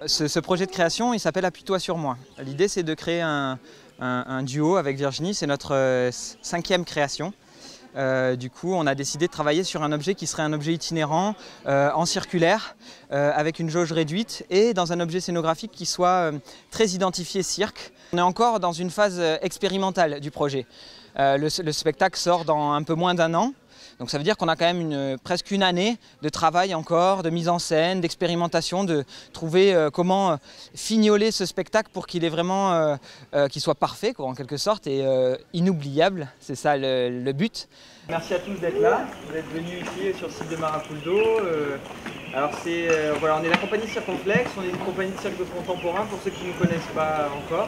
Ce projet de création, il s'appelle Appuie-toi sur moi. L'idée, c'est de créer un duo avec Virginie. C'est notre 5e création. Du coup, on a décidé de travailler sur un objet qui serait un objet itinérant, en circulaire, avec une jauge réduite et dans un objet scénographique qui soit très identifié cirque. On est encore dans une phase expérimentale du projet. Le spectacle sort dans un peu moins d'1 an. Donc ça veut dire qu'on a quand même presque une année de travail encore, de mise en scène, d'expérimentation, de trouver comment fignoler ce spectacle pour qu'il est vraiment, qu'il soit parfait quoi, en quelque sorte et inoubliable. C'est ça le but. Merci à tous d'être là, vous êtes venus ici sur le site de Maraculdo. Alors voilà, on est la compagnie Circonflexe, on est une compagnie de cirque contemporain pour ceux qui ne nous connaissent pas encore.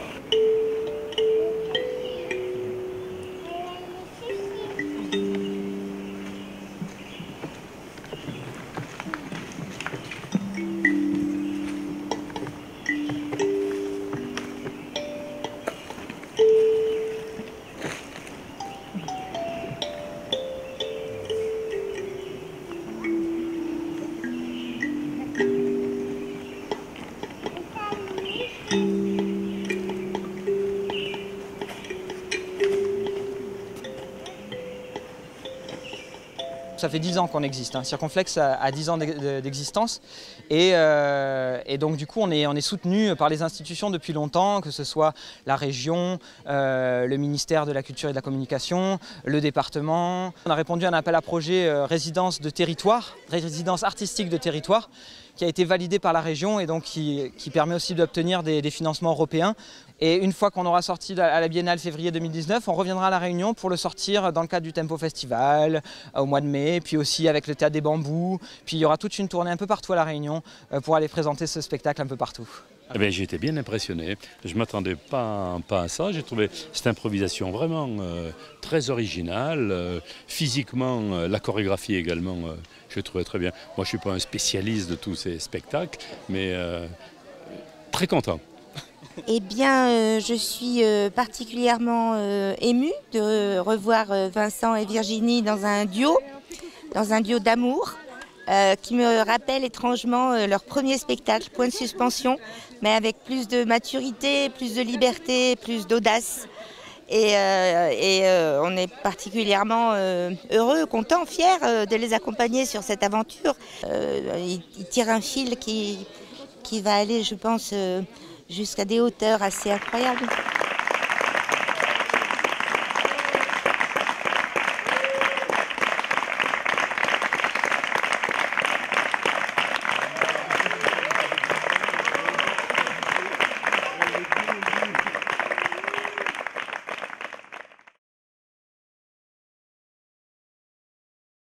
Ça fait 10 ans qu'on existe, hein. Circonflexe a 10 ans d'existence et donc du coup on est soutenu par les institutions depuis longtemps, que ce soit la région, le ministère de la Culture et de la Communication, le département. On a répondu à un appel à projet résidence de territoire, résidence artistique de territoire, qui a été validé par la région et donc qui permet aussi d'obtenir des financements européens. Et une fois qu'on aura sorti à la Biennale février 2019, on reviendra à La Réunion pour le sortir dans le cadre du Tempo Festival au mois de mai, puis aussi avec le Théâtre des Bambous. Puis il y aura toute une tournée un peu partout à La Réunion pour aller présenter ce spectacle un peu partout. Eh bien, j'ai été bien impressionné, je ne m'attendais pas à ça, j'ai trouvé cette improvisation vraiment très originale, physiquement, la chorégraphie également, je l'ai trouvé très bien. Moi je ne suis pas un spécialiste de tous ces spectacles, mais très content. Eh bien, je suis particulièrement émue de revoir Vincent et Virginie dans un duo d'amour. Qui me rappelle étrangement leur premier spectacle, Point de suspension, mais avec plus de maturité, plus de liberté, plus d'audace. Et on est particulièrement heureux, contents, fiers de les accompagner sur cette aventure. Ils tirent un fil qui va aller, je pense, jusqu'à des hauteurs assez incroyables.